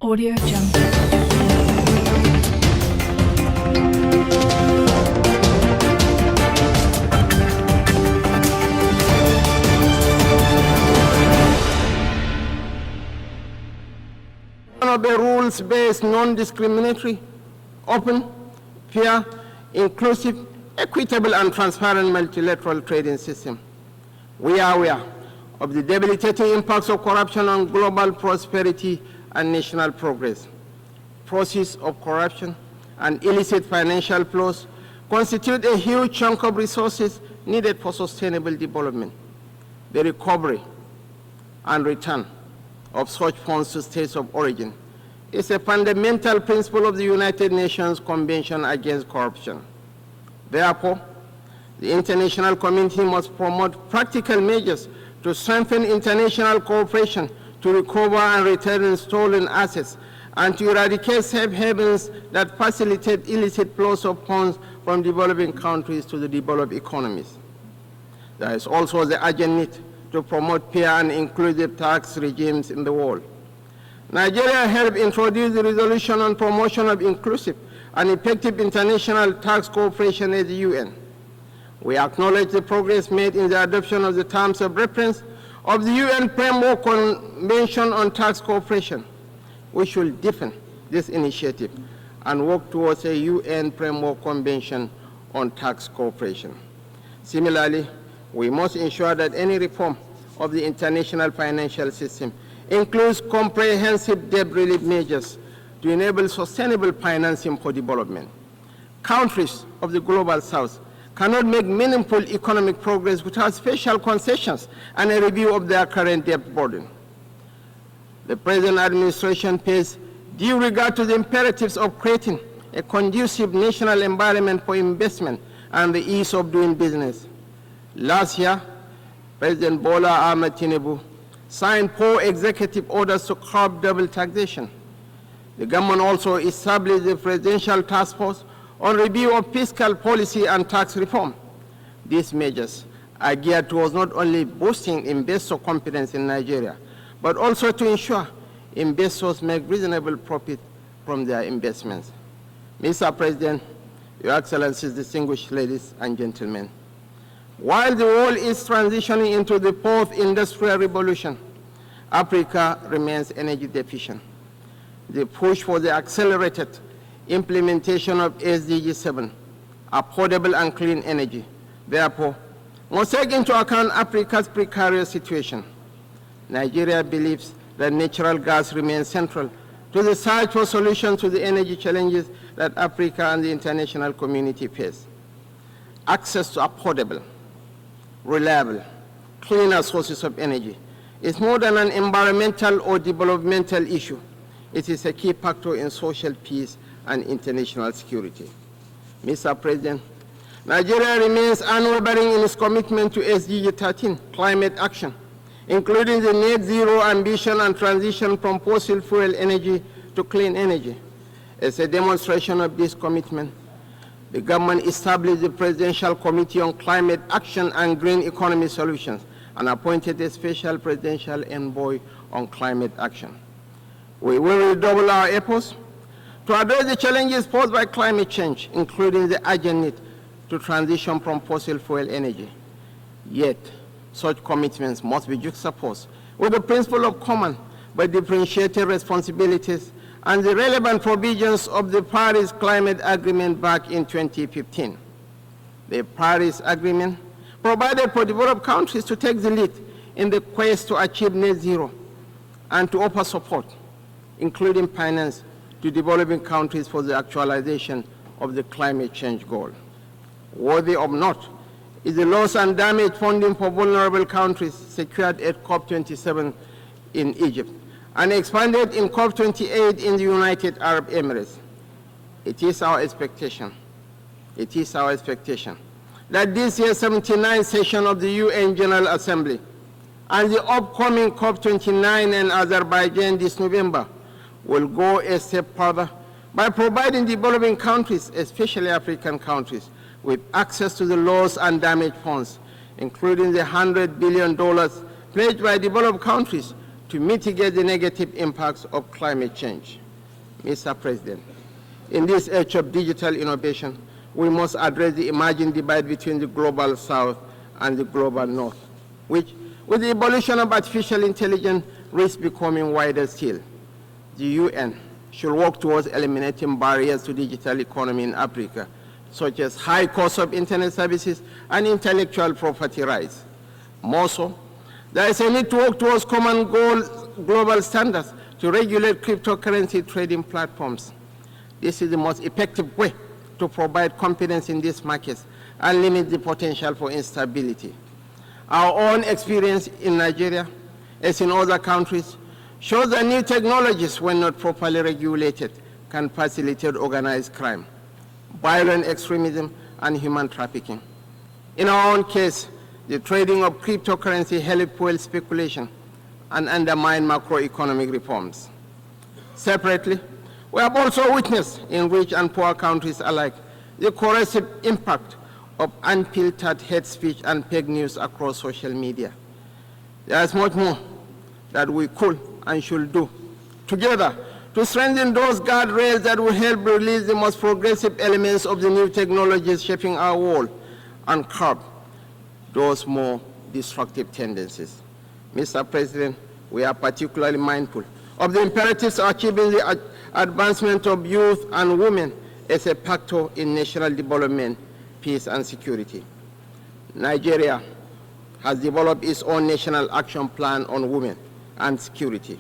Audio Jungle. Of the rules-based, non-discriminatory, open, fair, inclusive, equitable and transparent multilateral trading system. We are aware of the debilitating impacts of corruption on global prosperity and national progress. Process of corruption and illicit financial flows constitute a huge chunk of resources needed for sustainable development. The recovery and return of such funds to states of origin is a fundamental principle of the United Nations Convention Against Corruption. Therefore, the international community must promote practical measures to strengthen international cooperation to recover and return stolen assets and to eradicate safe havens that facilitate illicit flows of funds from developing countries to the developed economies. There is also the urgent need to promote fair and inclusive tax regimes in the world. Nigeria helped introduce the resolution on promotion of inclusive and effective international tax cooperation at the UN. We acknowledge the progress made in the adoption of the terms of reference of the UN Framework Convention on Tax Cooperation. We should deepen this initiative and work towards a UN Framework Convention on Tax Cooperation. Similarly, we must ensure that any reform of the international financial system includes comprehensive debt relief measures to enable sustainable financing for development. Countries of the Global South cannot make meaningful economic progress without special concessions and a review of their current debt burden. The present administration pays due regard to the imperatives of creating a conducive national environment for investment and the ease of doing business. Last year, President Bola Ahmed Tinubu signed 4 executive orders to curb double taxation. The government also established the Presidential Task Force on review of fiscal policy and tax reform. These measures are geared towards not only boosting investor confidence in Nigeria, but also to ensure investors make reasonable profit from their investments. Mr. President, Your Excellencies, distinguished ladies and gentlemen, while the world is transitioning into the 4th industrial revolution, Africa remains energy deficient. The push for the accelerated implementation of SDG 7, affordable and clean energy, therefore, must take into account Africa's precarious situation. Nigeria believes that natural gas remains central to the search for solutions to the energy challenges that Africa and the international community face. Access to affordable, reliable, cleaner sources of energy is more than an environmental or developmental issue. It is a key factor in social peace and international security. Mr. President, Nigeria remains unwavering in its commitment to SDG 13, climate action, including the net zero ambition and transition from fossil fuel energy to clean energy. As a demonstration of this commitment, the government established the Presidential Committee on Climate Action and Green Economy Solutions and appointed a special presidential envoy on climate action. We will redouble our efforts to address the challenges posed by climate change, including the urgent need to transition from fossil fuel energy. Yet, such commitments must be juxtaposed with the principle of common but differentiated responsibilities and the relevant provisions of the Paris Climate Agreement back in 2015. The Paris Agreement provided for developed countries to take the lead in the quest to achieve net zero and to offer support, including finance, to developing countries for the actualization of the climate change goal. Worthy of note is the loss and damage funding for vulnerable countries secured at COP27 in Egypt and expanded in COP28 in the United Arab Emirates. It is our expectation that this year's 79th session of the UN General Assembly and the upcoming COP29 in Azerbaijan this November will go a step further by providing developing countries, especially African countries, with access to the loss and damage funds, including the $100 billion pledged by developed countries to mitigate the negative impacts of climate change. Mr. President, in this age of digital innovation, we must address the emerging divide between the global south and the global north, which, with the evolution of artificial intelligence, risks becoming wider still. The UN should work towards eliminating barriers to digital economy in Africa, such as high cost of internet services and intellectual property rights. More so, there is a need to work towards common global standards to regulate cryptocurrency trading platforms. This is the most effective way to provide confidence in these markets and limit the potential for instability. Our own experience in Nigeria, as in other countries, shows that new technologies, when not properly regulated, can facilitate organized crime, violent extremism, and human trafficking. In our own case, the trading of cryptocurrency helped fuel speculation and undermine macroeconomic reforms. Separately, we have also witnessed in rich and poor countries alike the corrosive impact of unfiltered hate speech and fake news across social media. There is much more that we could and should do together to strengthen those guardrails that will help release the most progressive elements of the new technologies shaping our world and curb those more destructive tendencies. Mr. President, we are particularly mindful of the imperatives of achieving the advancement of youth and women as a factor in national development, peace, and security. Nigeria has developed its own national action plan on women and security,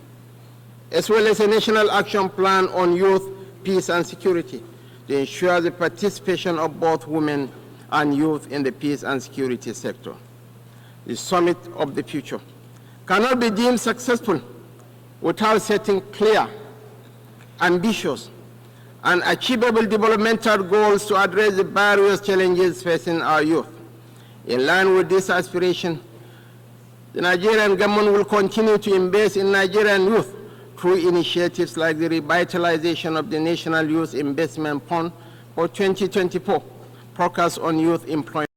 as well as a national action plan on youth, peace, and security to ensure the participation of both women and youth in the peace and security sector. The summit of the future cannot be deemed successful without setting clear, ambitious, and achievable developmental goals to address the various challenges facing our youth. In line with this aspiration, the Nigerian government will continue to invest in Nigerian youth through initiatives like the revitalization of the National Youth Investment Fund for 2024, focus on youth employment.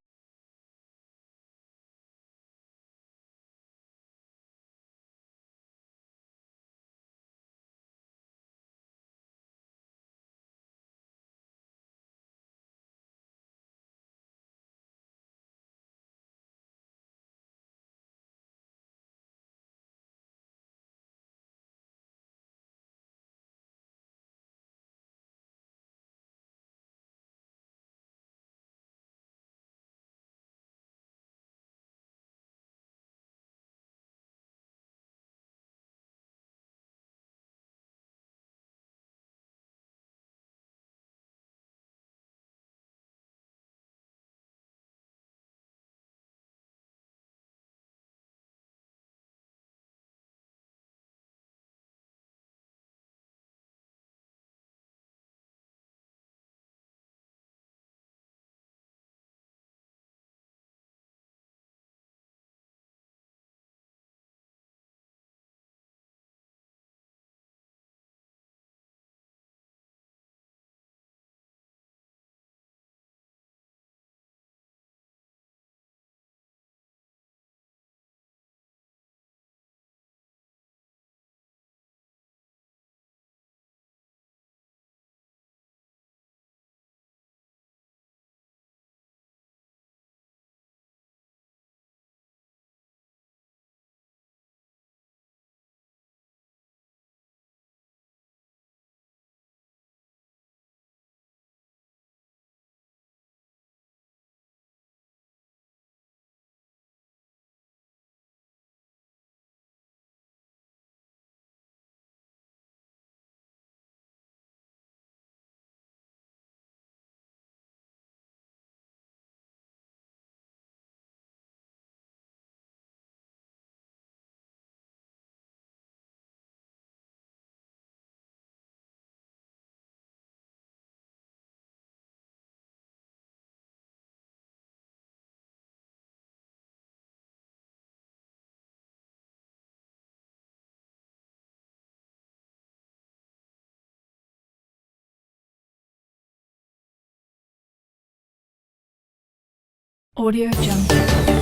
Audio Jungle.